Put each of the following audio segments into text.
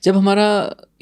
जब हमारा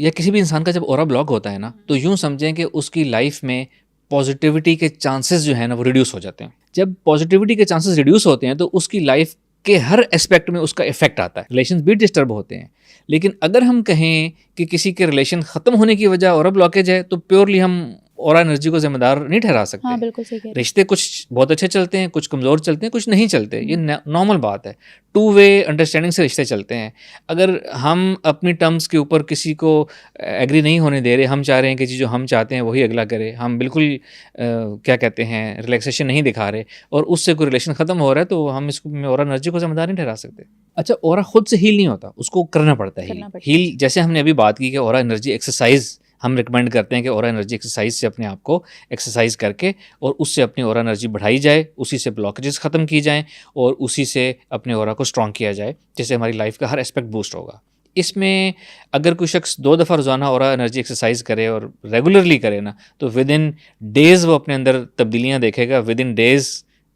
या किसी भी इंसान का जब ऑरा ब्लॉक होता है ना, तो यूँ समझें कि उसकी लाइफ में पॉजिटिविटी के चांसेस जो है ना वो रिड्यूस हो जाते हैं। जब पॉजिटिविटी के चांसेस रिड्यूस होते हैं तो उसकी लाइफ के हर एस्पेक्ट में उसका इफेक्ट आता है, रिलेशन भी डिस्टर्ब होते हैं। लेकिन अगर हम कहें कि किसी के रिलेशन ख़त्म होने की वजह ऑरा ब्लॉकेज है, तो प्योरली हम ऑरा एनर्जी को जिम्मेदार नहीं ठहरा सकते। हाँ, बिल्कुल सही कह रहे हैं। रिश्ते कुछ बहुत अच्छे चलते हैं, कुछ कमज़ोर चलते हैं, कुछ नहीं चलते, ये नॉर्मल बात है। टू वे अंडरस्टैंडिंग से रिश्ते चलते हैं। अगर हम अपनी टर्म्स के ऊपर किसी को एग्री नहीं होने दे रहे, हम चाह रहे हैं कि जो हम चाहते हैं वही अगला करे, हम बिल्कुल क्या कहते हैं रिलैक्सेशन नहीं दिखा रहे और उससे कोई रिलेशन ख़त्म हो रहा है, तो हम इसको ऑरा एनर्जी को जिम्मेदार नहीं ठहरा सकते। अच्छा, ऑरा खुद से हील नहीं होता, उसको करना पड़ता है हील। जैसे हमने अभी बात की कि ऑरा एनर्जी एक्सरसाइज हम रिकमेंड करते हैं कि ऑरा एनर्जी एक्सरसाइज से अपने आप को एक्सरसाइज करके और उससे अपनी ऑरा एनर्जी बढ़ाई जाए, उसी से ब्लॉकेजेस ख़त्म की जाएं और उसी से अपने ऑरा को स्ट्रॉन्ग किया जाए, जिससे हमारी लाइफ का हर एस्पेक्ट बूस्ट होगा। इसमें अगर कोई शख्स 2 दफ़ा रोज़ाना ऑरा एनर्जी एक्सरसाइज करे और रेगुलरली करे ना, तो विद इन डेज़ वो अपने अंदर तब्दीलियाँ देखेगा, with in days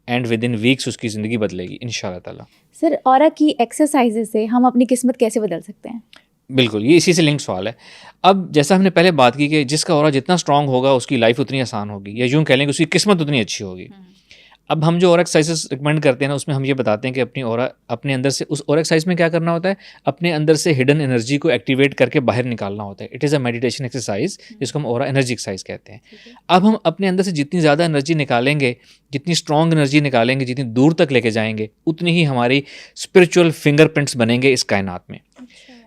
and with in weeks उसकी ज़िंदगी बदलेगी इंशाअल्लाह ताला। सर, ऑरा की एक्सरसाइजेज से हम अपनी किस्मत कैसे बदल सकते हैं? बिल्कुल, ये इसी से लिंक सवाल है। अब जैसा हमने पहले बात की कि जिसका ऑरा जितना स्ट्रॉन्ग होगा उसकी लाइफ उतनी आसान होगी, या यूँ कह लें कि उसकी किस्मत उतनी अच्छी होगी। अब हम जो ऑरा एक्सरसाइजेस रिकमेंड करते हैं ना, उसमें हम ये बताते हैं कि अपनी ऑरा अपने अंदर से उस ऑरा एक्सरसाइज में क्या करना होता है, अपने अंदर से हिडन एनर्जी को एक्टिवेट करके बाहर निकालना होता है। It is a meditation exercise जिसको हम ऑरा एनर्जी एक्सरसाइज कहते हैं। अब हम अपने अंदर से जितनी ज़्यादा एनर्जी निकालेंगे, जितनी स्ट्रॉन्ग एनर्जी निकालेंगे, जितनी दूर तक लेके जाएंगे, उतनी ही हमारी स्पिरिचुअल फिंगरप्रिंट्स बनेंगे इस कायनात में।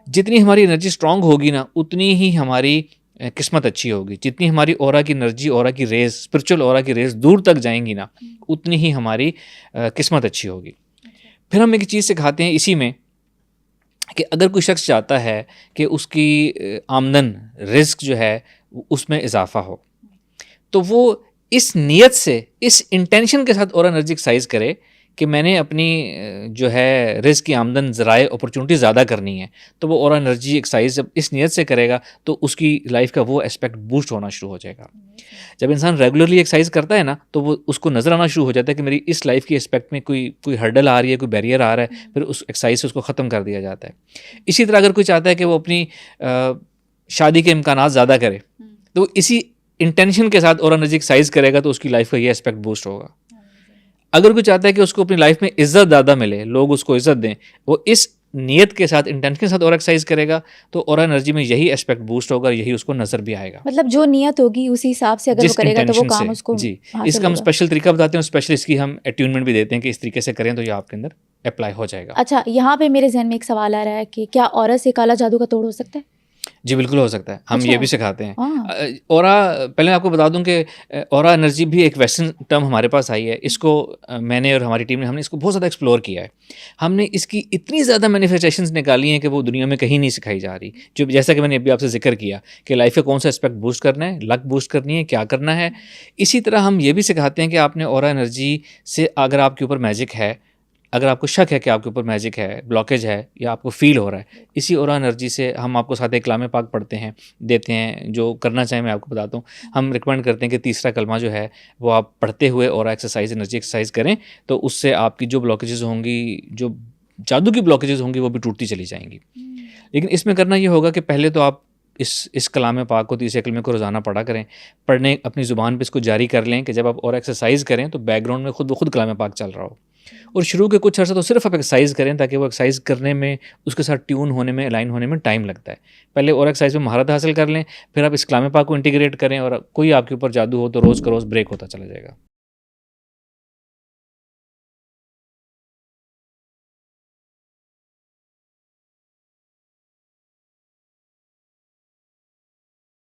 जितनी हमारी एनर्जी स्ट्रॉन्ग होगी ना, उतनी ही हमारी किस्मत अच्छी होगी। जितनी हमारी ऑरा की एनर्जी, ऑरा की रेज, स्पिरिचुअल ऑरा की रेज दूर तक जाएंगी ना, उतनी ही हमारी किस्मत अच्छी होगी। फिर हम एक चीज़ सिखाते हैं इसी में कि अगर कोई शख्स चाहता है कि उसकी आमदन, रिस्क जो है उसमें इजाफा हो, तो वो इस नीयत से, इस इंटेंशन के साथ ऑरा एनर्जी एक्सरसाइज करे कि मैंने अपनी जो है रिस्क की आमदन, ज़राए, अपॉर्चुनिटी ज़्यादा करनी है, तो वो ऑरा एनर्जी एक्सरसाइज जब इस नीयत से करेगा तो उसकी लाइफ का वो एस्पेक्ट बूस्ट होना शुरू हो जाएगा। जब इंसान रेगुलरली एक्सरसाइज करता है ना, तो वो उसको नज़र आना शुरू हो जाता है कि मेरी इस लाइफ की एस्पेक्ट में कोई हर्डल आ रही है, कोई बैरियर आ रहा है, फिर उस एक्सरसाइज से उसको ख़त्म कर दिया जाता है। इसी तरह अगर कोई चाहता है कि वो अपनी शादी के इम्कानात ज़्यादा करे, तो इसी इंटेंशन के साथ ऑरा एनर्जी एक्सरसाइज करेगा तो उसकी लाइफ का ये एस्पेक्ट बूस्ट होगा। अगर कोई चाहता है कि उसको अपनी लाइफ में इज्जत ज़्यादा मिले, लोग उसको इज्जत दें, वो इस नियत के साथ, इंटेंशन के साथ ऑरा एक्सरसाइज करेगा तो ऑरा एनर्जी में यही एस्पेक्ट बूस्ट होगा, यही उसको नज़र भी आएगा। मतलब जो नियत होगी उसी हिसाब से अगर वो करेगा तो वो काम उसको जी। इसका हम स्पेशल तरीका बताते हैं, स्पेशल इसकी हम अट्यूनमेंट भी देते हैं कि इस तरीके से करें तो ये आपके अंदर अप्लाई हो जाएगा। अच्छा, यहाँ पे मेरे जहन में एक सवाल आ रहा है कि क्या ऑरा से काला जादू का तोड़ हो सकता है? जी बिल्कुल हो सकता है, हम अच्छा। ये भी सिखाते हैं। ऑरा, पहले मैं आपको बता दूं कि ऑरा एनर्जी भी एक वेस्टर्न टर्म हमारे पास आई है। इसको मैंने और हमारी टीम ने, हमने इसको बहुत ज़्यादा एक्सप्लोर किया है। हमने इसकी इतनी ज़्यादा मैनिफेस्टेशंस निकाली हैं कि वो दुनिया में कहीं नहीं सिखाई जा रही। जो जैसा कि मैंने अभी आपसे जिक्र किया कि लाइफ का कौन सा एस्पेक्ट बूस्ट करना है, लक बूस्ट करनी है, क्या करना है। इसी तरह हम ये भी सिखाते हैं कि आपने ऑरा एनर्जी से, अगर आपके ऊपर मैजिक है, अगर आपको शक है कि आपके ऊपर मैजिक है, ब्लॉकेज है, या आपको फील हो रहा है, इसी ऑरा एनर्जी से हम आपको साथ एक कलाम पाक पढ़ते हैं, देते हैं। जो करना चाहें मैं आपको बताता हूँ। हम रिकमेंड करते हैं कि तीसरा कलमा जो है वो आप पढ़ते हुए ऑरा एक्सरसाइज, एनर्जी एक्सरसाइज करें, तो उससे आपकी जो ब्लॉकेजेस होंगी, जो जादू की ब्लॉकेजेस होंगी, वो भी टूटती चली जाएंगी। लेकिन इसमें करना ये होगा कि पहले तो आप इस कलाम पाक को, तीसरे कलमे को रोज़ाना पढ़ा करें, पढ़ने अपनी ज़ुबान पे इसको जारी कर लें कि जब आप और एक्सरसाइज करें तो बैकग्राउंड में खुद ब खुद कलाम पाक चल रहा हो। और शुरू के कुछ अर्सा तो सिर्फ आप एक्सरसाइज करें, ताकि वो एक्सरसाइज करने में, उसके साथ ट्यून होने में, अलाइन होने में टाइम लगता है। पहले और एक्सरसाइज में महारत हासिल कर लें, फिर आप इस कलाम पाक को इंटीग्रेट करें, और कोई आपके ऊपर जादू हो तो रोज़ का रोज़ ब्रेक होता चला जाएगा।